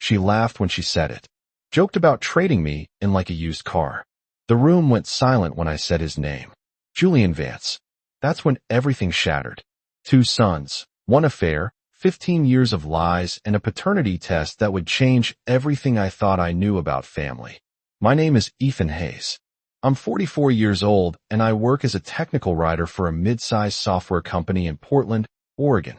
She laughed when she said it. Joked about trading me in like a used car. The room went silent when I said his name. Julian Vance. That's when everything shattered. 2 sons, 1 affair, 15 years of lies, and a paternity test that would change everything I thought I knew about family. My name is Ethan Hayes. I'm 44 years old, and I work as a technical writer for a mid-sized software company in Portland, Oregon.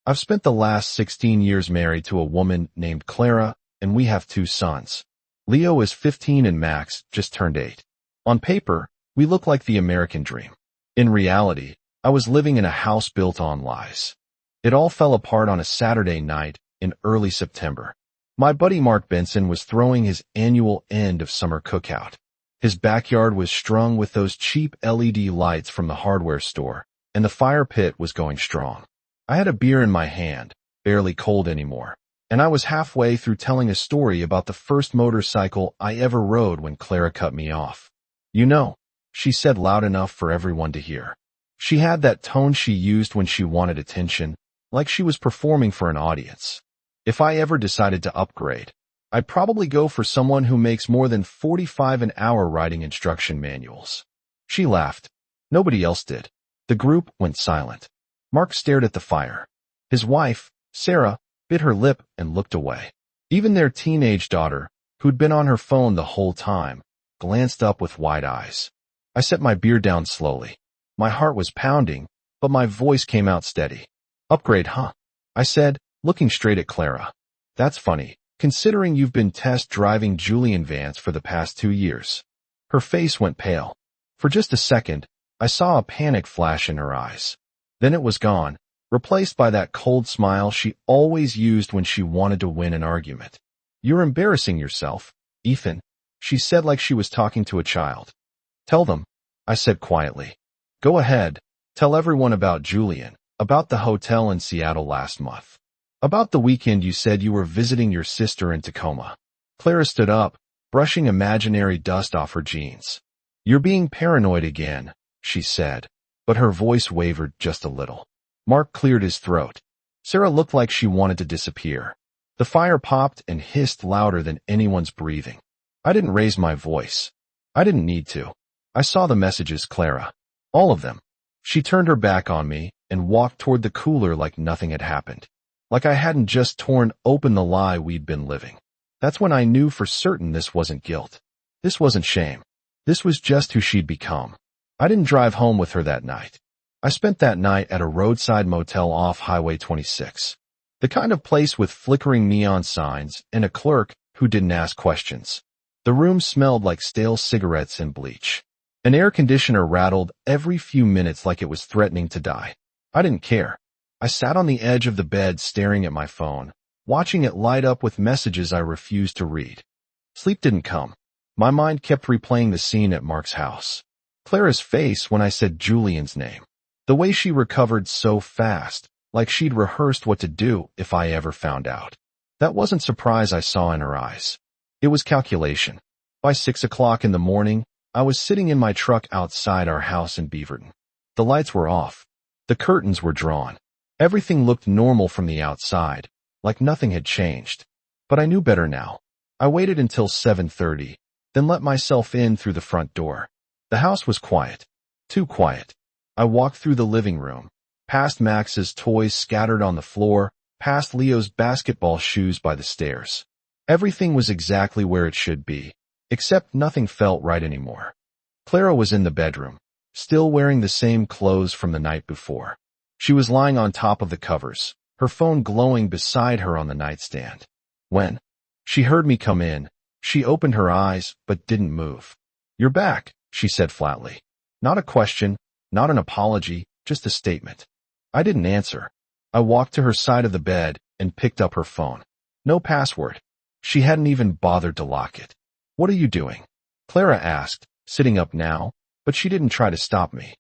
I've spent the last 16 years married to a woman named Clara, and we have 2 sons. Leo is 15 and Max just turned 8. On paper, we look like the American dream. In reality, I was living in a house built on lies. It all fell apart on a Saturday night in early September. My buddy Mark Benson was throwing his annual end of summer cookout. His backyard was strung with those cheap LED lights from the hardware store, and the fire pit was going strong. I had a beer in my hand, barely cold anymore, and I was halfway through telling a story about the first motorcycle I ever rode when Clara cut me off. You know, she said loud enough for everyone to hear. She had that tone she used when she wanted attention, like she was performing for an audience. If I ever decided to upgrade, I'd probably go for someone who makes more than 45 an hour writing instruction manuals. She laughed. Nobody else did. The group went silent. Mark stared at the fire. His wife, Sarah, bit her lip and looked away. Even their teenage daughter, who'd been on her phone the whole time, glanced up with wide eyes. I set my beer down slowly. My heart was pounding, but my voice came out steady. Upgrade, huh? I said, looking straight at Clara. That's funny, considering you've been test driving Julian Vance for the past 2 years. Her face went pale. For just a second, I saw a panic flash in her eyes. Then it was gone, replaced by that cold smile she always used when she wanted to win an argument. You're embarrassing yourself, Ethan, she said like she was talking to a child. Tell them, I said quietly. Go ahead, tell everyone about Julian, about the hotel in Seattle last month. About the weekend you said you were visiting your sister in Tacoma. Clara stood up, brushing imaginary dust off her jeans. You're being paranoid again, she said, but her voice wavered just a little. Mark cleared his throat. Sarah looked like she wanted to disappear. The fire popped and hissed louder than anyone's breathing. I didn't raise my voice. I didn't need to. I saw the messages, Clara. All of them. She turned her back on me and walked toward the cooler like nothing had happened. Like I hadn't just torn open the lie we'd been living. That's when I knew for certain this wasn't guilt. This wasn't shame. This was just who she'd become. I didn't drive home with her that night. I spent that night at a roadside motel off Highway 26. The kind of place with flickering neon signs and a clerk who didn't ask questions. The room smelled like stale cigarettes and bleach. An air conditioner rattled every few minutes like it was threatening to die. I didn't care. I sat on the edge of the bed staring at my phone, watching it light up with messages I refused to read. Sleep didn't come. My mind kept replaying the scene at Mark's house. Clara's face when I said Julian's name. The way she recovered so fast, like she'd rehearsed what to do if I ever found out. That wasn't surprise I saw in her eyes. It was calculation. By 6 o'clock in the morning, I was sitting in my truck outside our house in Beaverton. The lights were off. The curtains were drawn. Everything looked normal from the outside, like nothing had changed. But I knew better now. I waited until 7:30, then let myself in through the front door. The house was quiet. Too quiet. I walked through the living room, past Max's toys scattered on the floor, past Leo's basketball shoes by the stairs. Everything was exactly where it should be, except nothing felt right anymore. Clara was in the bedroom, still wearing the same clothes from the night before. She was lying on top of the covers, her phone glowing beside her on the nightstand. When she heard me come in, she opened her eyes but didn't move. You're back, she said flatly. Not a question, not an apology, just a statement. I didn't answer. I walked to her side of the bed and picked up her phone. No password. She hadn't even bothered to lock it. What are you doing? Clara asked, sitting up now, but she didn't try to stop me.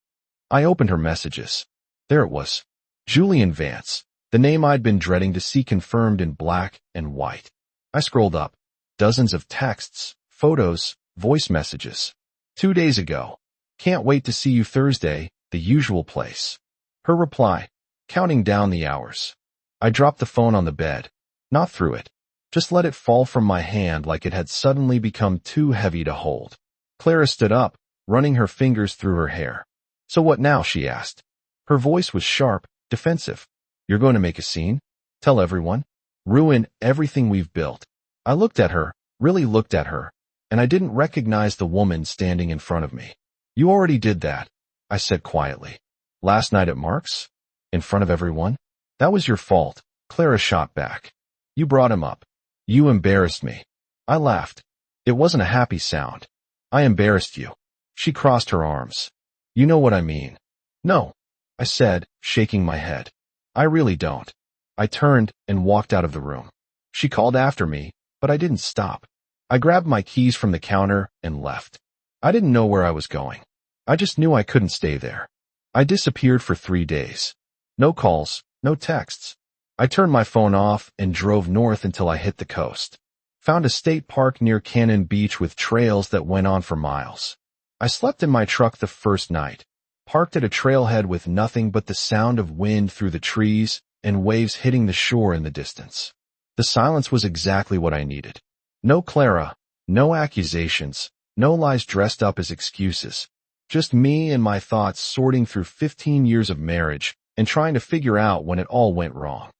I opened her messages. There it was. Julian Vance, the name I'd been dreading to see confirmed in black and white. I scrolled up. Dozens of texts, photos, voice messages. 2 days ago. Can't wait to see you Thursday, the usual place. Her reply. Counting down the hours. I dropped the phone on the bed. Not through it. Just let it fall from my hand like it had suddenly become too heavy to hold. Clara stood up, running her fingers through her hair. So what now? She asked. Her voice was sharp, defensive. You're going to make a scene? Tell everyone? Ruin everything we've built? I looked at her, really looked at her, and I didn't recognize the woman standing in front of me. You already did that, I said quietly. Last night at Mark's? In front of everyone? That was your fault, Clara shot back. You brought him up. You embarrassed me. I laughed. It wasn't a happy sound. I embarrassed you. She crossed her arms. You know what I mean. No, I said, shaking my head. I really don't. I turned and walked out of the room. She called after me, but I didn't stop. I grabbed my keys from the counter and left. I didn't know where I was going. I just knew I couldn't stay there. I disappeared for 3 days. No calls, no texts. I turned my phone off and drove north until I hit the coast. Found a state park near Cannon Beach with trails that went on for miles. I slept in my truck the first night, parked at a trailhead with nothing but the sound of wind through the trees and waves hitting the shore in the distance. The silence was exactly what I needed. No Clara, no accusations, no lies dressed up as excuses. Just me and my thoughts sorting through 15 years of marriage and trying to figure out when it all went wrong.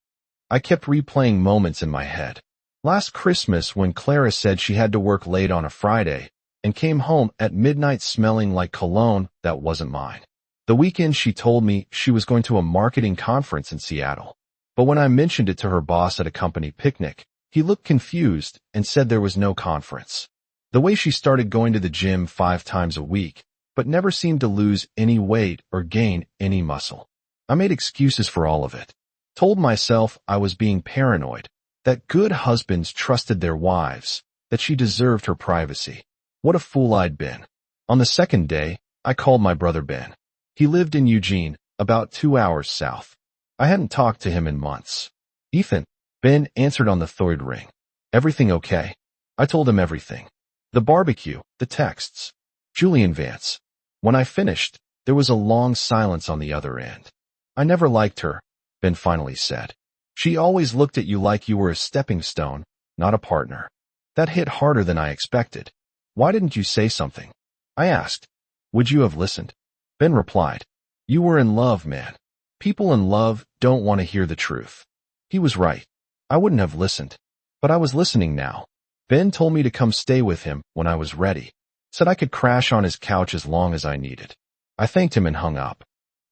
I kept replaying moments in my head. Last Christmas when Clara said she had to work late on a Friday and came home at midnight smelling like cologne that wasn't mine. The weekend she told me she was going to a marketing conference in Seattle. But when I mentioned it to her boss at a company picnic, he looked confused and said there was no conference. The way she started going to the gym 5 times a week, but never seemed to lose any weight or gain any muscle. I made excuses for all of it. Told myself I was being paranoid, that good husbands trusted their wives, that she deserved her privacy. What a fool I'd been. On the second day, I called my brother Ben. He lived in Eugene, about 2 hours south. I hadn't talked to him in months. Ethan, Ben answered on the third ring. Everything okay? I told him everything. The barbecue, the texts. Julian Vance. When I finished, there was a long silence on the other end. I never liked her, Ben finally said. She always looked at you like you were a stepping stone, not a partner. That hit harder than I expected. Why didn't you say something? I asked. Would you have listened? Ben replied. You were in love, man. People in love don't want to hear the truth. He was right. I wouldn't have listened. But I was listening now. Ben told me to come stay with him when I was ready. Said I could crash on his couch as long as I needed. I thanked him and hung up.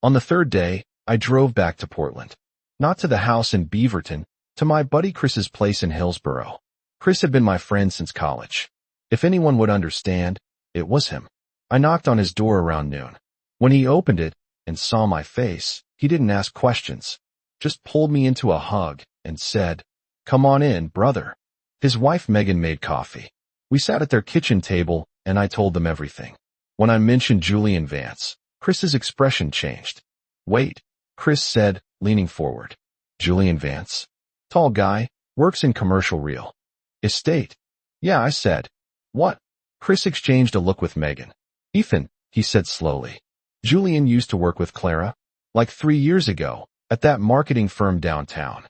On the third day, I drove back to Portland. Not to the house in Beaverton, to my buddy Chris's place in Hillsborough. Chris had been my friend since college. If anyone would understand, it was him. I knocked on his door around noon. When he opened it and saw my face, he didn't ask questions, just pulled me into a hug and said, Come on in, brother. His wife Megan made coffee. We sat at their kitchen table and I told them everything. When I mentioned Julian Vance, Chris's expression changed. Wait, Chris said, leaning forward. Julian Vance? Tall guy, works in commercial real estate. Yeah, I said. What? Chris exchanged a look with Megan. Ethan, he said slowly. Julian used to work with Clara, like 3 years ago, at that marketing firm downtown.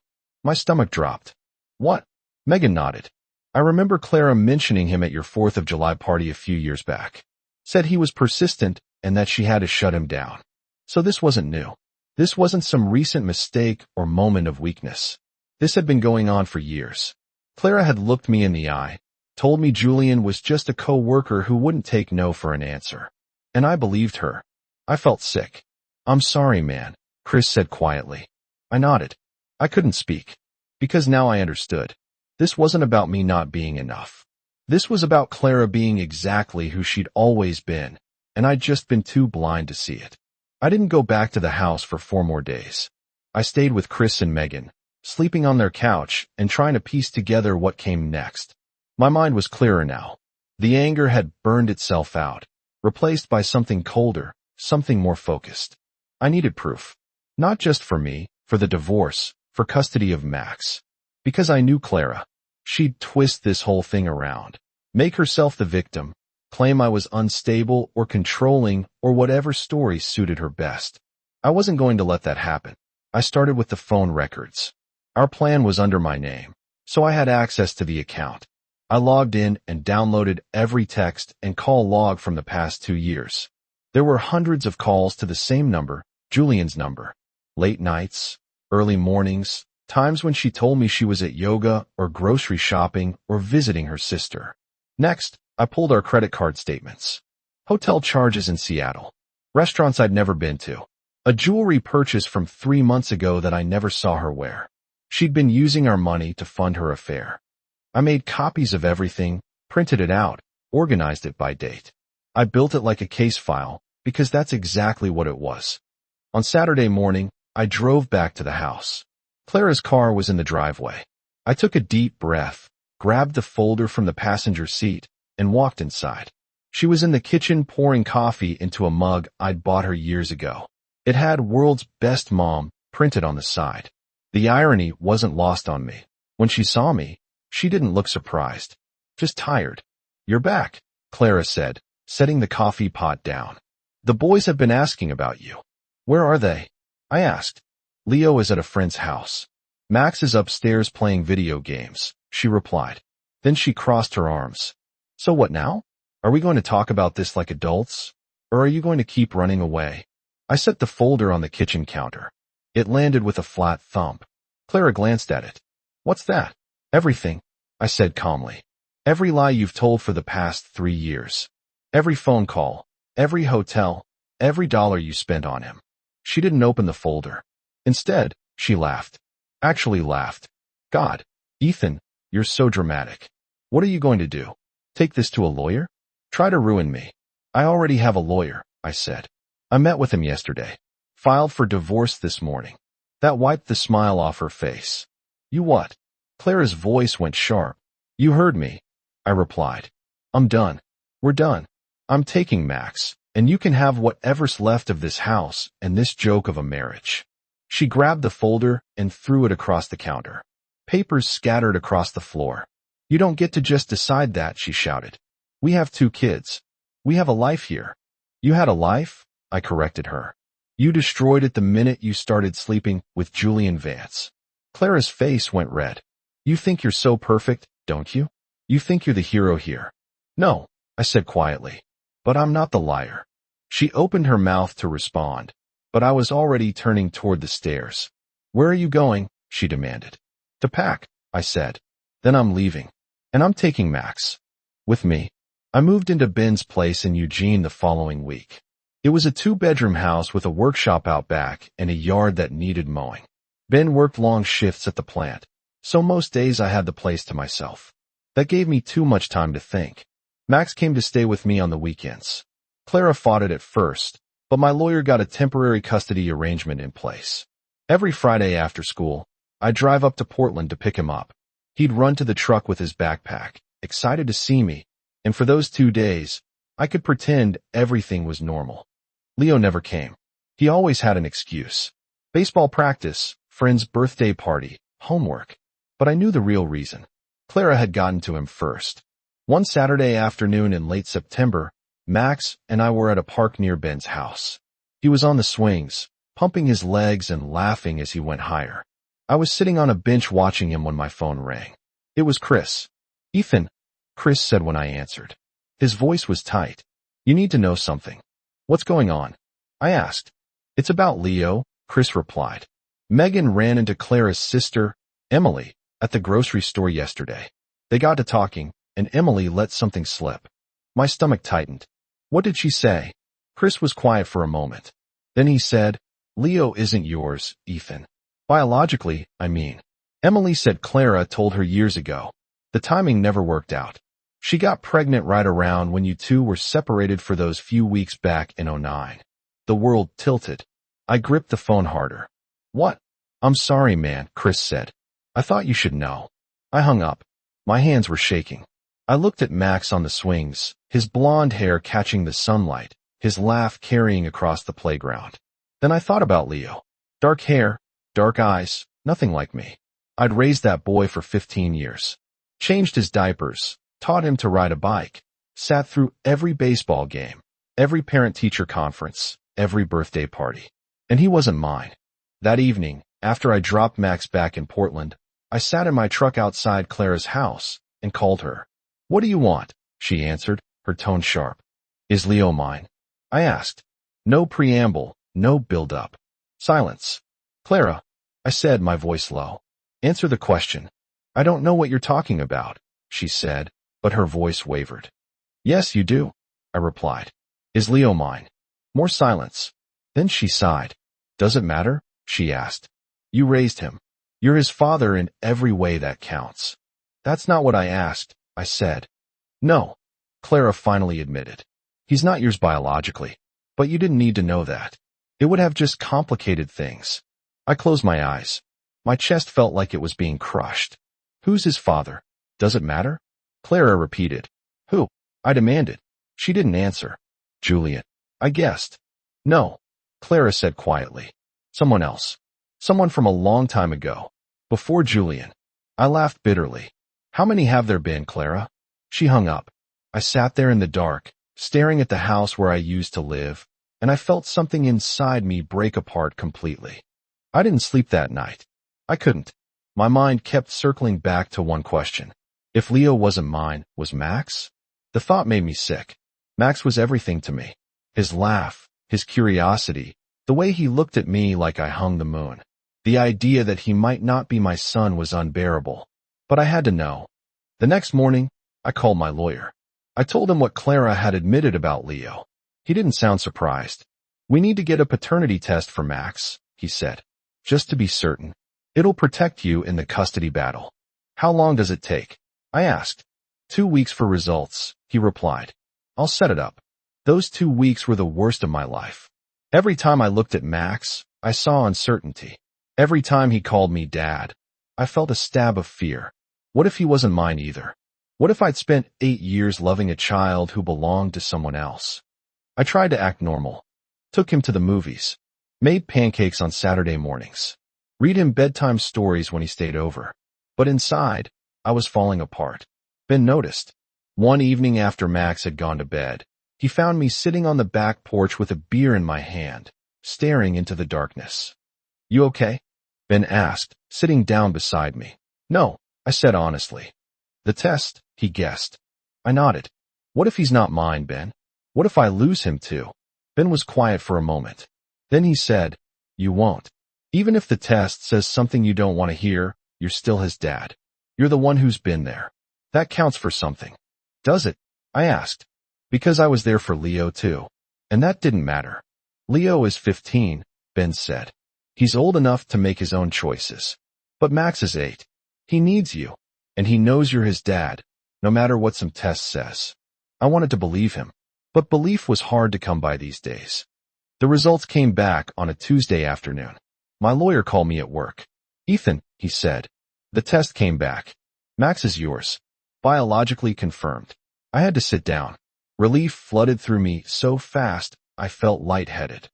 My stomach dropped. What? Megan nodded. I remember Clara mentioning him at your 4th of July party a few years back. Said he was persistent and that she had to shut him down. So this wasn't new. This wasn't some recent mistake or moment of weakness. This had been going on for years. Clara had looked me in the eye, told me Julian was just a co-worker who wouldn't take no for an answer. And I believed her. I felt sick. I'm sorry, man, Chris said quietly. I nodded. I couldn't speak. Because now I understood. This wasn't about me not being enough. This was about Clara being exactly who she'd always been, and I'd just been too blind to see it. I didn't go back to the house for 4 more days. I stayed with Chris and Megan, sleeping on their couch and trying to piece together what came next. My mind was clearer now. The anger had burned itself out, replaced by something colder, something more focused. I needed proof. Not just for me, for the divorce, for custody of Max. Because I knew Clara. She'd twist this whole thing around, make herself the victim, claim I was unstable or controlling or whatever story suited her best. I wasn't going to let that happen. I started with the phone records. Our plan was under my name. so I had access to the account. I logged in and downloaded every text and call log from the past 2 years. There were hundreds of calls to the same number, Julian's number. Late nights, early mornings, times when she told me she was at yoga or grocery shopping or visiting her sister. Next, I pulled our credit card statements. Hotel charges in Seattle. Restaurants I'd never been to. A jewelry purchase from 3 months ago that I never saw her wear. She'd been using our money to fund her affair. I made copies of everything, printed it out, organized it by date. I built it like a case file, because that's exactly what it was. On Saturday morning, I drove back to the house. Clara's car was in the driveway. I took a deep breath, grabbed the folder from the passenger seat, and walked inside. She was in the kitchen pouring coffee into a mug I'd bought her years ago. It had "World's Best Mom" printed on the side. The irony wasn't lost on me. When she saw me, she didn't look surprised, just tired. "You're back," Clara said, setting the coffee pot down. "The boys have been asking about you." "Where are they?" I asked. "Leo is at a friend's house. Max is upstairs playing video games," she replied. Then she crossed her arms. "So what now? Are we going to talk about this like adults? Or are you going to keep running away?" I set the folder on the kitchen counter. It landed with a flat thump. Clara glanced at it. "What's that?" "Everything," I said calmly. "Every lie you've told for the past 3 years. Every phone call, every hotel, every dollar you spent on him." She didn't open the folder. Instead, she laughed. Actually laughed. "God, Ethan, you're so dramatic. What are you going to do? Take this to a lawyer? Try to ruin me." "I already have a lawyer," I said. "I met with him yesterday. Filed for divorce this morning." That wiped the smile off her face. "You what?" Clara's voice went sharp. "You heard me," I replied. "I'm done. We're done. I'm taking Max, and you can have whatever's left of this house and this joke of a marriage." She grabbed the folder and threw it across the counter. Papers scattered across the floor. "You don't get to just decide that," she shouted. "We have 2 kids. We have a life here." "You had a life?" I corrected her. "You destroyed it the minute you started sleeping with Julian Vance." Clara's face went red. "You think you're so perfect, don't you? You think you're the hero here." "No," I said quietly. "But I'm not the liar." She opened her mouth to respond, but I was already turning toward the stairs. "Where are you going?" she demanded. "To pack," I said. "Then I'm leaving. And I'm taking Max with me." I moved into Ben's place in Eugene the following week. It was a 2-bedroom house with a workshop out back and a yard that needed mowing. Ben worked long shifts at the plant, so most days I had the place to myself. That gave me too much time to think. Max came to stay with me on the weekends. Clara fought it at first, but my lawyer got a temporary custody arrangement in place. Every Friday after school, I'd drive up to Portland to pick him up. He'd run to the truck with his backpack, excited to see me, and for those 2 days, I could pretend everything was normal. Leo never came. He always had an excuse. Baseball practice, friend's birthday party, homework. But I knew the real reason. Clara had gotten to him first. One Saturday afternoon in late September, Max and I were at a park near Ben's house. He was on the swings, pumping his legs and laughing as he went higher. I was sitting on a bench watching him when my phone rang. It was Chris. "Ethan," Chris said when I answered. His voice was tight. "You need to know something." "What's going on?" I asked. "It's about Leo," Chris replied. "Megan ran into Clara's sister, Emily, at the grocery store yesterday. They got to talking, and Emily let something slip." My stomach tightened. "What did she say?" Chris was quiet for a moment. Then he said, "Leo isn't yours, Ethan. Biologically, I mean. Emily said Clara told her years ago. The timing never worked out. She got pregnant right around when you 2 were separated for those few weeks back in '09. The world tilted. I gripped the phone harder. "What?" "I'm sorry, man," Chris said. "I thought you should know." I hung up. My hands were shaking. I looked at Max on the swings, his blonde hair catching the sunlight, his laugh carrying across the playground. Then I thought about Leo. Dark hair, dark eyes, nothing like me. I'd raised that boy for 15 years. Changed his diapers, taught him to ride a bike, sat through every baseball game, every parent-teacher conference, every birthday party. And he wasn't mine. That evening, after I dropped Max back in Portland, I sat in my truck outside Clara's house and called her. "What do you want?" she answered, her tone sharp. "Is Leo mine?" I asked. No preamble, no build-up. Silence. "Clara," I said, my voice low. "Answer the question." "I don't know what you're talking about," she said, but her voice wavered. "Yes, you do," I replied. "Is Leo mine?" More silence. Then she sighed. "Does it matter?" she asked. "You raised him. You're his father in every way that counts." "That's not what I asked," I said. "No," Clara finally admitted. "He's not yours biologically, but you didn't need to know that. It would have just complicated things." I closed my eyes. My chest felt like it was being crushed. "Who's his father? Does it matter?" Clara repeated. "Who?" I demanded. She didn't answer. "Julian," I guessed. "No," Clara said quietly. "Someone else. Someone from a long time ago. Before Julian." I laughed bitterly. "How many have there been, Clara?" She hung up. I sat there in the dark, staring at the house where I used to live, and I felt something inside me break apart completely. I didn't sleep that night. I couldn't. My mind kept circling back to one question. If Leo wasn't mine, was Max? The thought made me sick. Max was everything to me. His laugh, his curiosity, the way he looked at me like I hung the moon. The idea that he might not be my son was unbearable. But I had to know. The next morning, I called my lawyer. I told him what Clara had admitted about Leo. He didn't sound surprised. "We need to get a paternity test for Max," he said. "Just to be certain. It'll protect you in the custody battle." "How long does it take?" I asked. 2 weeks for results," he replied. "I'll set it up." Those 2 weeks were the worst of my life. Every time I looked at Max, I saw uncertainty. Every time he called me Dad, I felt a stab of fear. What if he wasn't mine either? What if I'd spent 8 years loving a child who belonged to someone else? I tried to act normal. Took him to the movies. Made pancakes on Saturday mornings. Read him bedtime stories when he stayed over. But inside, I was falling apart. Ben noticed. One evening after Max had gone to bed, he found me sitting on the back porch with a beer in my hand, staring into the darkness. "You okay?" Ben asked, sitting down beside me. "No," I said honestly. "The test," he guessed. I nodded. "What if he's not mine, Ben? What if I lose him too?" Ben was quiet for a moment. Then he said, "You won't. Even if the test says something you don't want to hear, you're still his dad. You're the one who's been there. That counts for something." "Does it?" I asked. "Because I was there for Leo too. And that didn't matter." "Leo is 15, Ben said. "He's old enough to make his own choices. But Max is 8. He needs you. And he knows you're his dad, no matter what some test says." I wanted to believe him. But belief was hard to come by these days. The results came back on a Tuesday afternoon. My lawyer called me at work. "Ethan," he said, "the test came back. Max is yours. Biologically confirmed." I had to sit down. Relief flooded through me so fast, I felt lightheaded.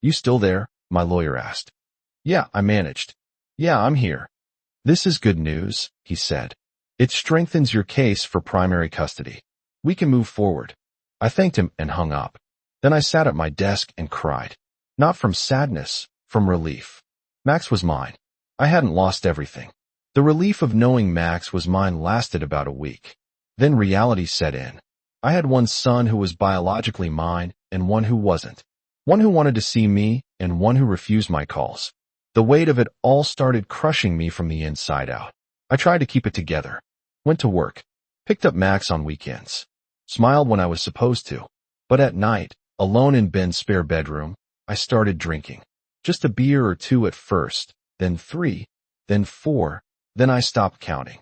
"You still there?" my lawyer asked. "Yeah," I managed. "Yeah, I'm here." "This is good news," he said. "It strengthens your case for primary custody. We can move forward." I thanked him and hung up. Then I sat at my desk and cried. Not from sadness, from relief. Max was mine. I hadn't lost everything. The relief of knowing Max was mine lasted about a week. Then reality set in. I had one son who was biologically mine and one who wasn't. One who wanted to see me and one who refused my calls. The weight of it all started crushing me from the inside out. I tried to keep it together. Went to work. Picked up Max on weekends. Smiled when I was supposed to. But at night, alone in Ben's spare bedroom, I started drinking. Just a beer or two at first, then 3, then 4, then I stopped counting.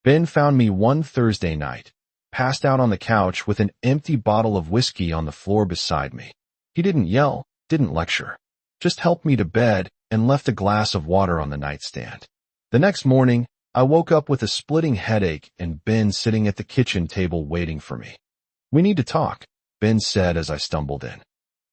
Ben found me one Thursday night, passed out on the couch with an empty bottle of whiskey on the floor beside me. He didn't yell, didn't lecture. Just helped me to bed and left a glass of water on the nightstand. The next morning, I woke up with a splitting headache and Ben sitting at the kitchen table waiting for me. "We need to talk," Ben said as I stumbled in.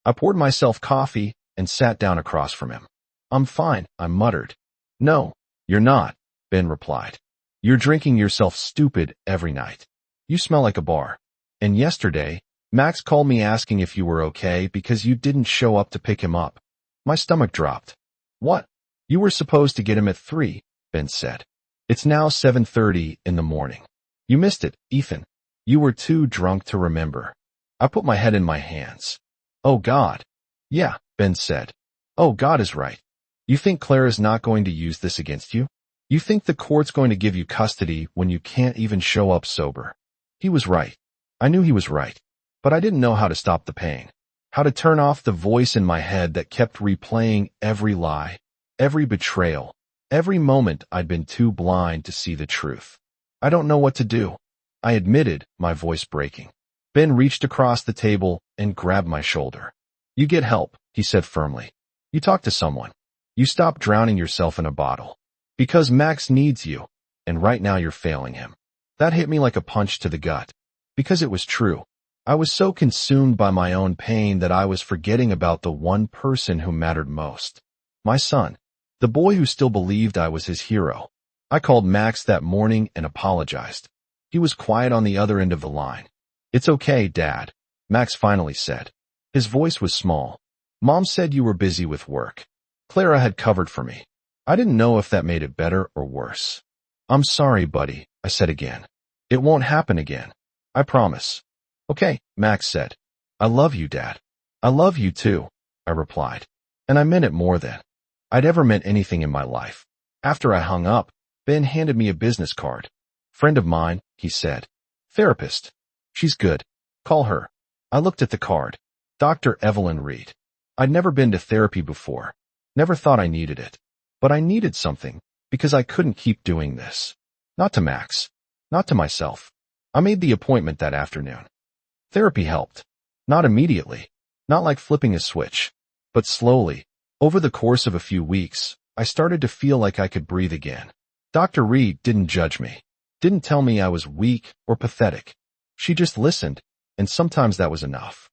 I poured myself coffee and sat down across from him. "I'm fine," I muttered. "No, you're not," Ben replied. "You're drinking yourself stupid every night. You smell like a bar. And yesterday, Max called me asking if you were okay because you didn't show up to pick him up." My stomach dropped. "What? You were supposed to get him at 3, Ben said. It's now 7:30 in the morning. You missed it, Ethan. You were too drunk to remember. I put my head in my hands. Oh God. Yeah, Ben said. Oh, God is right. You think Clara's not going to use this against you? You think the court's going to give you custody when you can't even show up sober? He was right. I knew he was right. But I didn't know how to stop the pain. How to turn off the voice in my head that kept replaying every lie, every betrayal, every moment I'd been too blind to see the truth. I don't know what to do, I admitted, my voice breaking. Ben reached across the table and grabbed my shoulder. You get help, he said firmly. You talk to someone. You stop drowning yourself in a bottle. Because Max needs you, and right now you're failing him. That hit me like a punch to the gut. Because it was true. I was so consumed by my own pain that I was forgetting about the one person who mattered most. My son. The boy who still believed I was his hero. I called Max that morning and apologized. He was quiet on the other end of the line. It's okay, Dad, Max finally said. His voice was small. Mom said you were busy with work. Clara had covered for me. I didn't know if that made it better or worse. I'm sorry, buddy, I said again. It won't happen again. I promise. Okay, Max said. I love you, Dad. I love you too, I replied. And I meant it more than I'd ever meant anything in my life. After I hung up, Ben handed me a business card. Friend of mine, he said. Therapist. She's good. Call her. I looked at the card. Dr. Evelyn Reed. I'd never been to therapy before. Never thought I needed it. But I needed something, because I couldn't keep doing this. Not to Max. Not to myself. I made the appointment that afternoon. Therapy helped. Not immediately. Not like flipping a switch. But slowly, over the course of a few weeks, I started to feel like I could breathe again. Dr. Reed didn't judge me. Didn't tell me I was weak or pathetic. She just listened, and sometimes that was enough.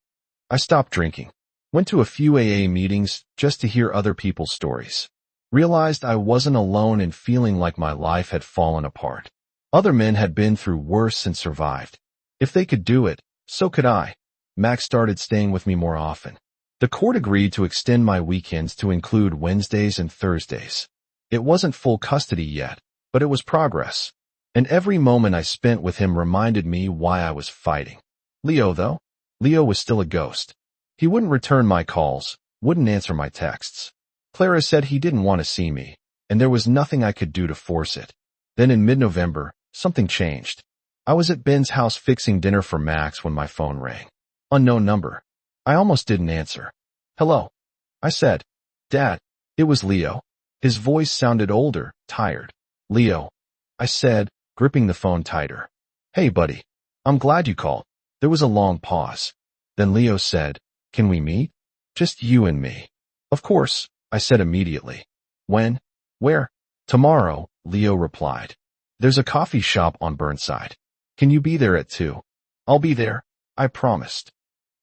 I stopped drinking. Went to a few AA meetings just to hear other people's stories. Realized I wasn't alone in feeling like my life had fallen apart. Other men had been through worse and survived. If they could do it, so could I. Max started staying with me more often. The court agreed to extend my weekends to include Wednesdays and Thursdays. It wasn't full custody yet, but it was progress. And every moment I spent with him reminded me why I was fighting. Leo, though? Leo was still a ghost. He wouldn't return my calls, wouldn't answer my texts. Clara said he didn't want to see me, and there was nothing I could do to force it. Then in mid-November, something changed. I was at Ben's house fixing dinner for Max when my phone rang. Unknown number. I almost didn't answer. Hello, I said. Dad. It was Leo. His voice sounded older, tired. Leo, I said, gripping the phone tighter. Hey, buddy. I'm glad you called. There was a long pause. Then Leo said, Can we meet? Just you and me. Of course, I said immediately. When? Where? Tomorrow, Leo replied. There's a coffee shop on Burnside. Can you be there at 2? I'll be there, I promised.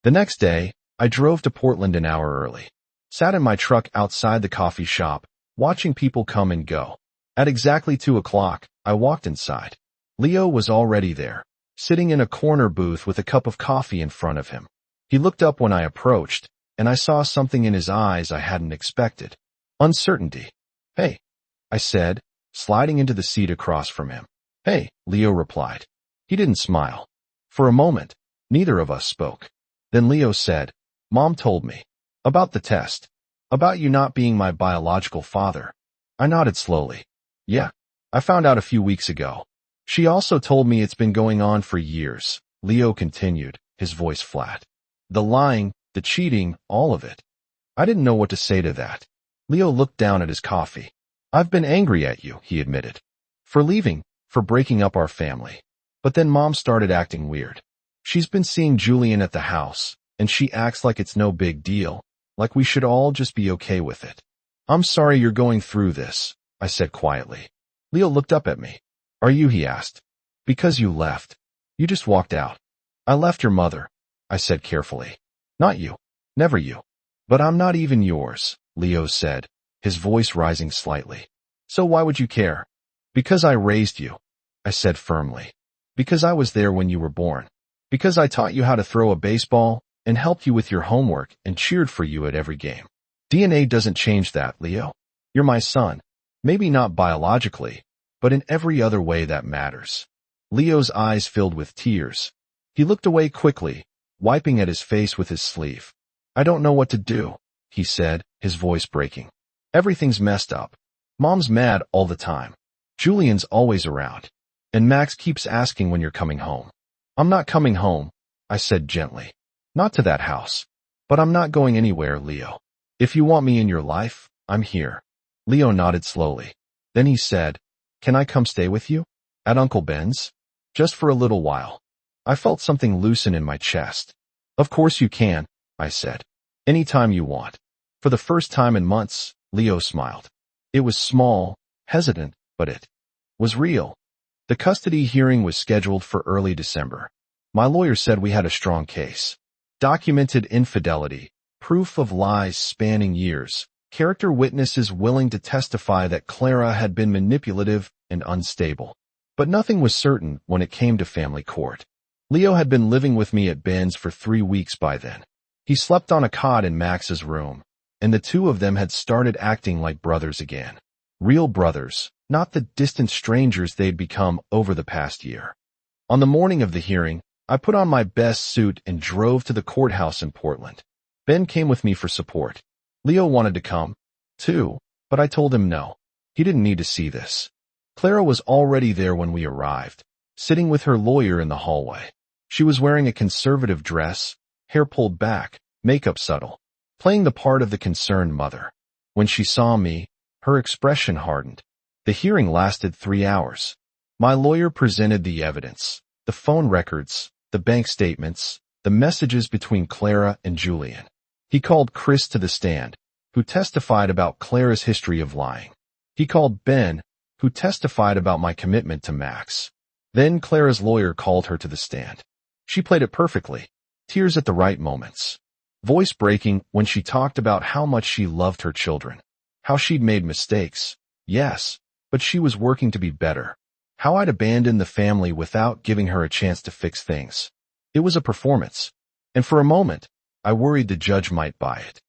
The next day, I drove to Portland an hour early. Sat in my truck outside the coffee shop, watching people come and go. At exactly 2 o'clock, I walked inside. Leo was already there, sitting in a corner booth with a cup of coffee in front of him. He looked up when I approached, and I saw something in his eyes I hadn't expected. Uncertainty. Hey, I said, sliding into the seat across from him. Hey, Leo replied. He didn't smile. For a moment, neither of us spoke. Then Leo said, Mom told me. About the test. About you not being my biological father. I nodded slowly. Yeah, I found out a few weeks ago. She also told me it's been going on for years, Leo continued, his voice flat. The lying, the cheating, all of it. I didn't know what to say to that. Leo looked down at his coffee. I've been angry at you, he admitted. For leaving, for breaking up our family. But then Mom started acting weird. She's been seeing Julian at the house, and she acts like it's no big deal, like we should all just be okay with it. I'm sorry you're going through this, I said quietly. Leo looked up at me. Are you, he asked. Because you left. You just walked out. I left your mother, I said carefully. Not you. Never you. But I'm not even yours, Leo said, his voice rising slightly. So why would you care? Because I raised you, I said firmly. Because I was there when you were born. Because I taught you how to throw a baseball and helped you with your homework and cheered for you at every game. DNA doesn't change that, Leo. You're my son. Maybe not biologically, but in every other way that matters. Leo's eyes filled with tears. He looked away quickly, wiping at his face with his sleeve. I don't know what to do, he said, his voice breaking. Everything's messed up. Mom's mad all the time. Julian's always around. And Max keeps asking when you're coming home. I'm not coming home, I said gently. Not to that house. But I'm not going anywhere, Leo. If you want me in your life, I'm here. Leo nodded slowly. Then he said, Can I come stay with you? At Uncle Ben's? Just for a little while. I felt something loosen in my chest. Of course you can, I said. Anytime you want. For the first time in months, Leo smiled. It was small, hesitant, but it was real. The custody hearing was scheduled for early December. My lawyer said we had a strong case. Documented infidelity, proof of lies spanning years, character witnesses willing to testify that Clara had been manipulative and unstable. But nothing was certain when it came to family court. Leo had been living with me at Ben's for 3 weeks by then. He slept on a cot in Max's room, and the two of them had started acting like brothers again. Real brothers, not the distant strangers they'd become over the past year. On the morning of the hearing, I put on my best suit and drove to the courthouse in Portland. Ben came with me for support. Leo wanted to come, too, but I told him no. He didn't need to see this. Clara was already there when we arrived, sitting with her lawyer in the hallway. She was wearing a conservative dress, hair pulled back, makeup subtle, playing the part of the concerned mother. When she saw me, her expression hardened. The hearing lasted 3 hours. My lawyer presented the evidence, the phone records, the bank statements, the messages between Clara and Julian. He called Chris to the stand, who testified about Clara's history of lying. He called Ben, who testified about my commitment to Max. Then Clara's lawyer called her to the stand. She played it perfectly, tears at the right moments. Voice breaking when she talked about how much she loved her children. How she'd made mistakes, yes, but she was working to be better. How I'd abandoned the family without giving her a chance to fix things. It was a performance. And for a moment, I worried the judge might buy it.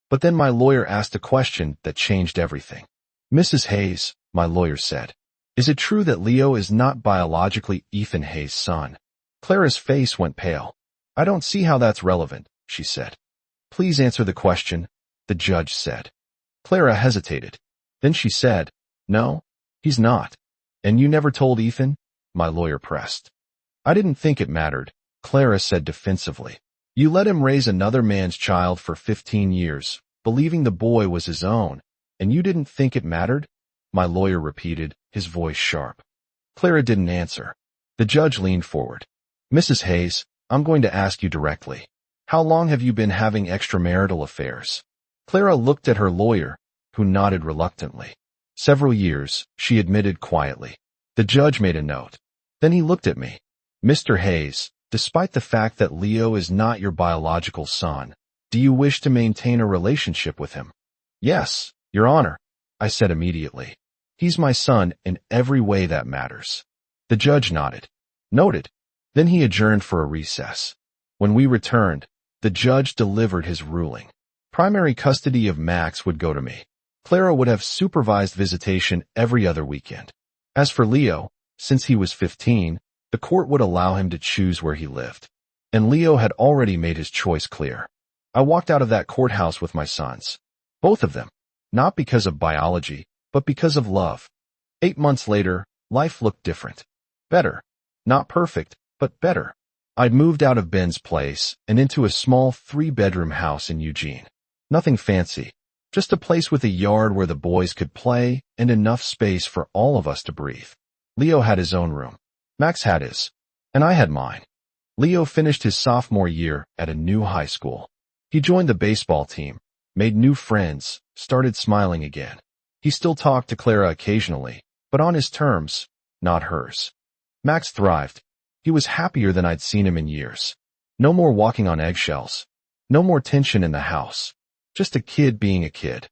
But then my lawyer asked a question that changed everything. Mrs. Hayes, my lawyer said, is it true that Leo is not biologically Ethan Hayes' son? Clara's face went pale. I don't see how that's relevant, she said. Please answer the question, the judge said. Clara hesitated. Then she said, No, he's not. And you never told Ethan? My lawyer pressed. I didn't think it mattered, Clara said defensively. You let him raise another man's child for 15 years, believing the boy was his own, and you didn't think it mattered? My lawyer repeated, his voice sharp. Clara didn't answer. The judge leaned forward. Mrs. Hayes, I'm going to ask you directly. How long have you been having extramarital affairs? Clara looked at her lawyer, who nodded reluctantly. Several years, she admitted quietly. The judge made a note. Then he looked at me. Mr. Hayes, despite the fact that Leo is not your biological son, do you wish to maintain a relationship with him? Yes, Your Honor, I said immediately. He's my son in every way that matters. The judge nodded. Noted. Then he adjourned for a recess. When we returned, the judge delivered his ruling. Primary custody of Max would go to me. Clara would have supervised visitation every other weekend. As for Leo, since he was 15, the court would allow him to choose where he lived. And Leo had already made his choice clear. I walked out of that courthouse with my sons. Both of them. Not because of biology, but because of love. 8 months later, life looked different. Better. Not perfect, but better. I'd moved out of Ben's place and into a small 3-bedroom house in Eugene. Nothing fancy. Just a place with a yard where the boys could play and enough space for all of us to breathe. Leo had his own room. Max had his. And I had mine. Leo finished his sophomore year at a new high school. He joined the baseball team, made new friends, started smiling again. He still talked to Clara occasionally, but on his terms, not hers. Max thrived. He was happier than I'd seen him in years. No more walking on eggshells. No more tension in the house. Just a kid being a kid.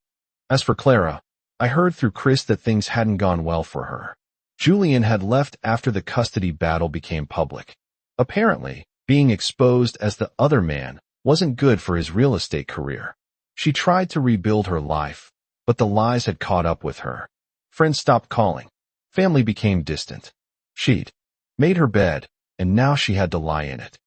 As for Clara, I heard through Chris that things hadn't gone well for her. Julian had left after the custody battle became public. Apparently, being exposed as the other man wasn't good for his real estate career. She tried to rebuild her life, but the lies had caught up with her. Friends stopped calling. Family became distant. She'd made her bed, and now she had to lie in it.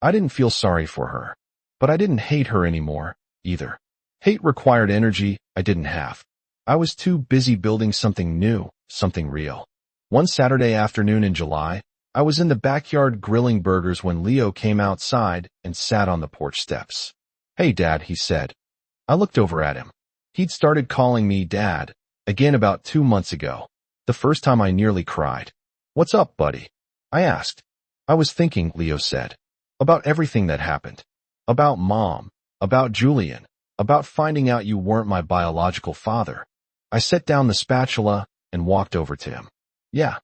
I didn't feel sorry for her, but I didn't hate her anymore, either. Hate required energy I didn't have. I was too busy building something new, something real. One Saturday afternoon in July, I was in the backyard grilling burgers when Leo came outside and sat on the porch steps. "Hey, Dad," he said. I looked over at him. He'd started calling me Dad, again about 2 months ago, the first time I nearly cried. "What's up, buddy?" I asked. "I was thinking," Leo said, "about everything that happened. About Mom, about Julian, about finding out you weren't my biological father." I set down the spatula and walked over to him. "Yeah,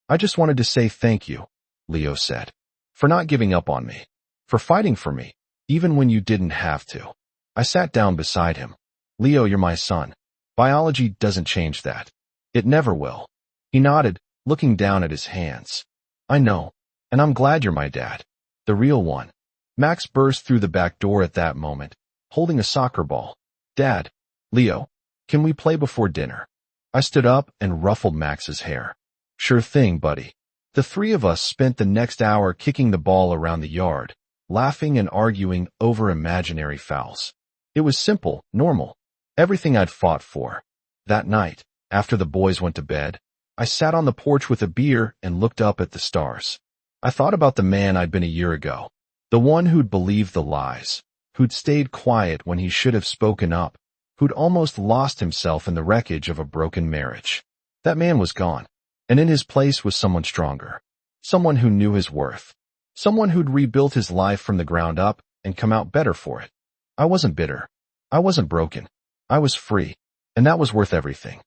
I just wanted to say thank you," Leo said, "for not giving up on me, for fighting for me, even when you didn't have to." I sat down beside him. "Leo, you're my son. Biology doesn't change that. It never will." He nodded, looking down at his hands. "I know, and I'm glad you're my dad. The real one." Max burst through the back door at that moment, holding a soccer ball. "Dad, Leo, can we play before dinner?" I stood up and ruffled Max's hair. "Sure thing, buddy." The three of us spent the next hour kicking the ball around the yard, laughing and arguing over imaginary fouls. It was simple, normal, everything I'd fought for. That night, after the boys went to bed, I sat on the porch with a beer and looked up at the stars. I thought about the man I'd been a year ago, the one who'd believed the lies, who'd stayed quiet when he should have spoken up, who'd almost lost himself in the wreckage of a broken marriage. That man was gone, and in his place was someone stronger, someone who knew his worth, someone who'd rebuilt his life from the ground up and come out better for it. I wasn't bitter. I wasn't broken. I was free, and that was worth everything.